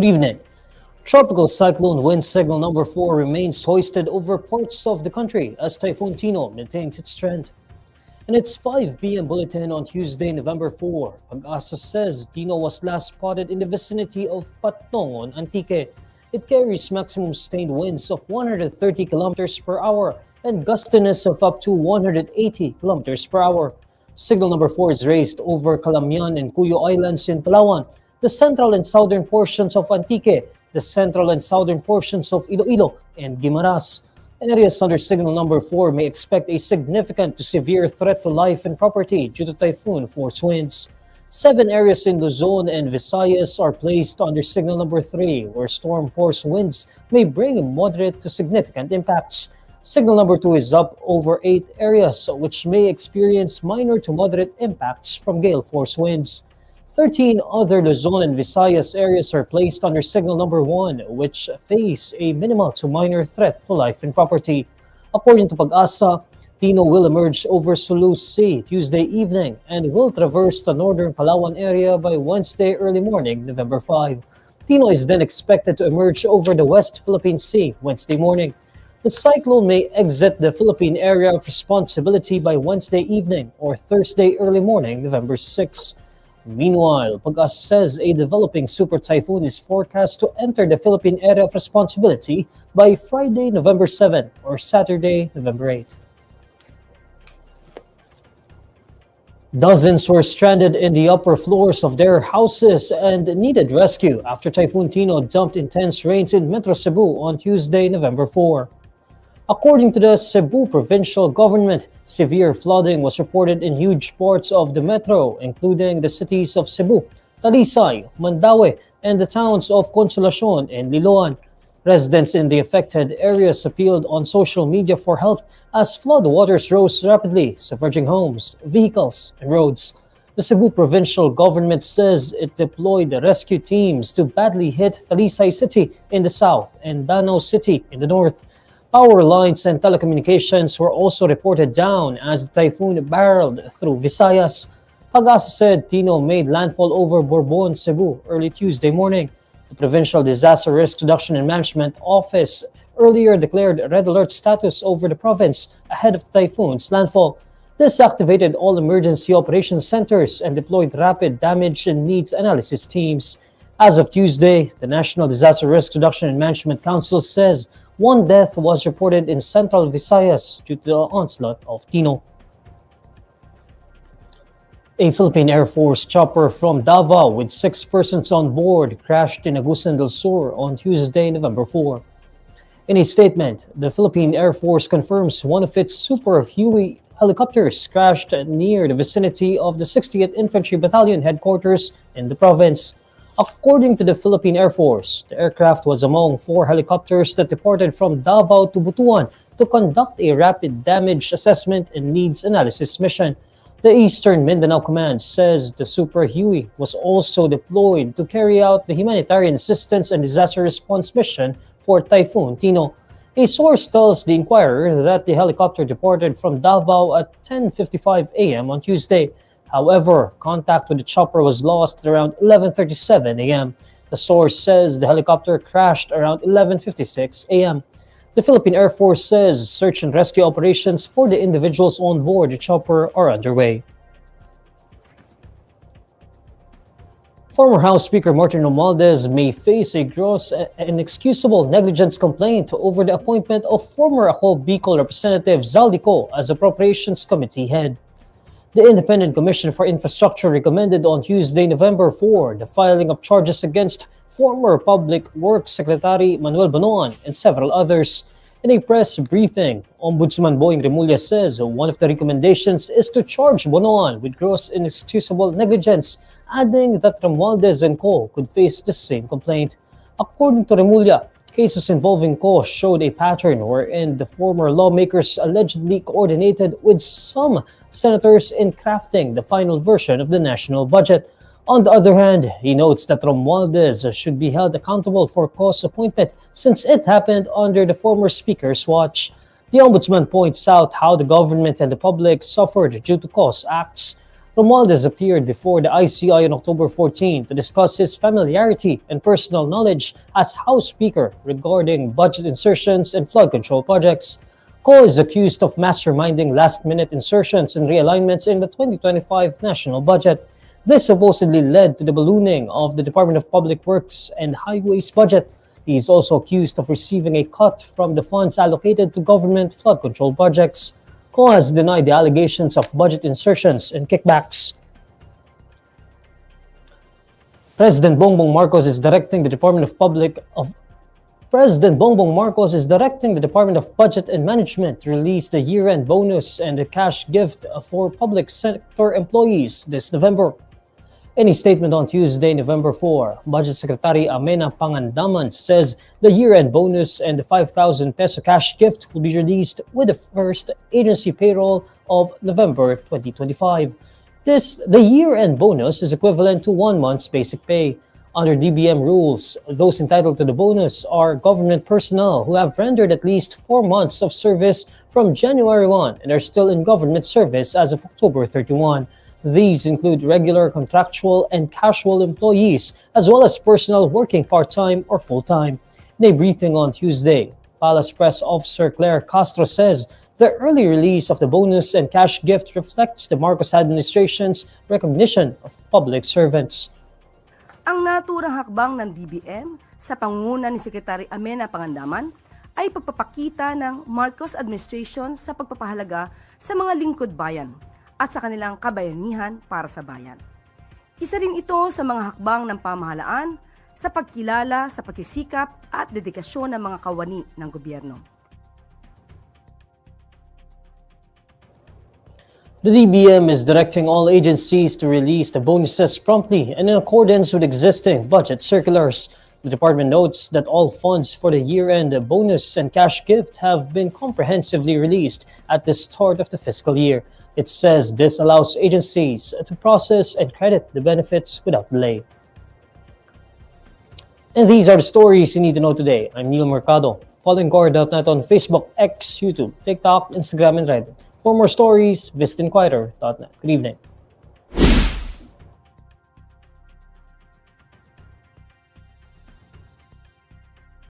Good evening. Tropical cyclone wind signal number 4 remains hoisted over parts of the country as Typhoon Tino maintains its trend. In its 5 p.m. bulletin on Tuesday, November 4, Pagasa says Tino was last spotted in the vicinity of Patnongon, Antique. It carries maximum sustained winds of 130 kilometers per hour and gustiness of up to 180 kilometers per hour. Signal number 4 is raised over Calamian and Cuyo Islands in Palawan, the central and southern portions of Antique, the central and southern portions of Iloilo and Guimaras. Areas under signal number 4 may expect a significant to severe threat to life and property due to typhoon force winds. 7 areas in Luzon and Visayas are placed under signal number 3, where storm force winds may bring moderate to significant impacts. Signal number 2 is up over 8 areas, which may experience minor to moderate impacts from gale force winds. 13 other Luzon and Visayas areas are placed under signal number 1, which face a minimal to minor threat to life and property. According to Pagasa, Tino will emerge over Sulu Sea Tuesday evening and will traverse the northern Palawan area by Wednesday early morning, November 5. Tino is then expected to emerge over the West Philippine Sea Wednesday morning. The cyclone may exit the Philippine area of responsibility by Wednesday evening or Thursday early morning, November 6. Meanwhile, Pagasa says a developing super typhoon is forecast to enter the Philippine area of responsibility by Friday, November 7 or Saturday, November 8. Dozens were stranded in the upper floors of their houses and needed rescue after Typhoon Tino dumped intense rains in Metro Cebu on Tuesday, November 4. According to the Cebu provincial government, severe flooding was reported in huge parts of the metro, including the cities of Cebu, Talisay, Mandaue, and the towns of Consolacion and Liloan. Residents in the affected areas appealed on social media for help as flood waters rose rapidly, submerging homes, vehicles, and roads. The Cebu provincial government says it deployed rescue teams to badly hit Talisay City in the south and Danao City in the north. Power lines and telecommunications were also reported down as the typhoon barreled through Visayas. Pagasa said Tino made landfall over Bourbon, Cebu early Tuesday morning. The Provincial Disaster Risk Reduction and Management Office earlier declared red alert status over the province ahead of the typhoon's landfall. This activated all emergency operations centers and deployed rapid damage and needs analysis teams. As of Tuesday, the National Disaster Risk Reduction and Management Council says 1 death was reported in Central Visayas due to the onslaught of Tino. A Philippine Air Force chopper from Davao with 6 persons on board crashed in Agusan del Sur on Tuesday, November 4. In a statement, the Philippine Air Force confirms one of its Super Huey helicopters crashed near the vicinity of the 60th Infantry Battalion headquarters in the province. According to the Philippine Air Force, the aircraft was among 4 helicopters that departed from Davao to Butuan to conduct a rapid damage assessment and needs analysis mission. The Eastern Mindanao Command says the Super Huey was also deployed to carry out the humanitarian assistance and disaster response mission for Typhoon Tino. A source tells the Inquirer that the helicopter departed from Davao at 10:55 a.m. on Tuesday. However, contact with the chopper was lost at around 11:37 a.m. The source says the helicopter crashed around 11:56 a.m. The Philippine Air Force says search and rescue operations for the individuals on board the chopper are underway. Former House Speaker Martin Romualdez may face a gross and inexcusable negligence complaint over the appointment of former Ako Bicol Representative Zaldico as Appropriations Committee head. The Independent Commission for Infrastructure recommended on Tuesday, November 4, the filing of charges against former Public Works Secretary Manuel Bonoan and several others. In a press briefing, Ombudsman Boying Remulla says one of the recommendations is to charge Bonoan with gross inexcusable negligence, adding that Romualdez and Co. could face the same complaint. According to Remulla, cases involving Co. showed a pattern wherein the former lawmakers allegedly coordinated with some senators in crafting the final version of the national budget. On the other hand, he notes that Romualdez should be held accountable for Co's appointment since it happened under the former speaker's watch. The Ombudsman points out how the government and the public suffered due to Co's acts. Romualdez appeared before the ICI on October 14 to discuss his familiarity and personal knowledge as House Speaker regarding budget insertions and flood control projects. Ko is accused of masterminding last-minute insertions and realignments in the 2025 national budget. This supposedly led to the ballooning of the Department of Public Works and Highways budget. He is also accused of receiving a cut from the funds allocated to government flood control projects. Ko has denied the allegations of budget insertions and kickbacks. President Bongbong Marcos is directing the Department of Budget and Management to release the year-end bonus and the cash gift for public sector employees this November. In a statement on Tuesday, November 4, Budget Secretary Amena Pangandaman says the year-end bonus and the 5,000 peso cash gift will be released with the first agency payroll of November 2025. The year-end bonus is equivalent to 1 month's basic pay. Under DBM rules, those entitled to the bonus are government personnel who have rendered at least 4 months of service from January 1 and are still in government service as of October 31. These include regular, contractual, and casual employees, as well as personnel working part-time or full-time. In a briefing on Tuesday, Palace Press Officer Claire Castro says the early release of the bonus and cash gift reflects the Marcos administration's recognition of public servants. Ang naturang hakbang ng DBM sa pangunguna ni Secretary Amena Pangandaman ay pagpapakita ng Marcos administration sa pagpapahalaga sa mga lingkod bayan at sa kanilang kabayanihan para sa bayan. Isa rin ito sa mga hakbang ng pamahalaan sa pagkilala sa pagsisikap at dedikasyon ng mga kawani ng gobyerno. The DBM is directing all agencies to release the bonuses promptly and in accordance with existing budget circulars. The department notes that all funds for the year-end bonus and cash gift have been comprehensively released at the start of the fiscal year. It says this allows agencies to process and credit the benefits without delay. And these are the stories you need to know today. I'm Neil Mercado. Follow INQUIRER.net on Facebook, X, YouTube, TikTok, Instagram, and Reddit. For more stories, visit INQUIRER.net. Good evening.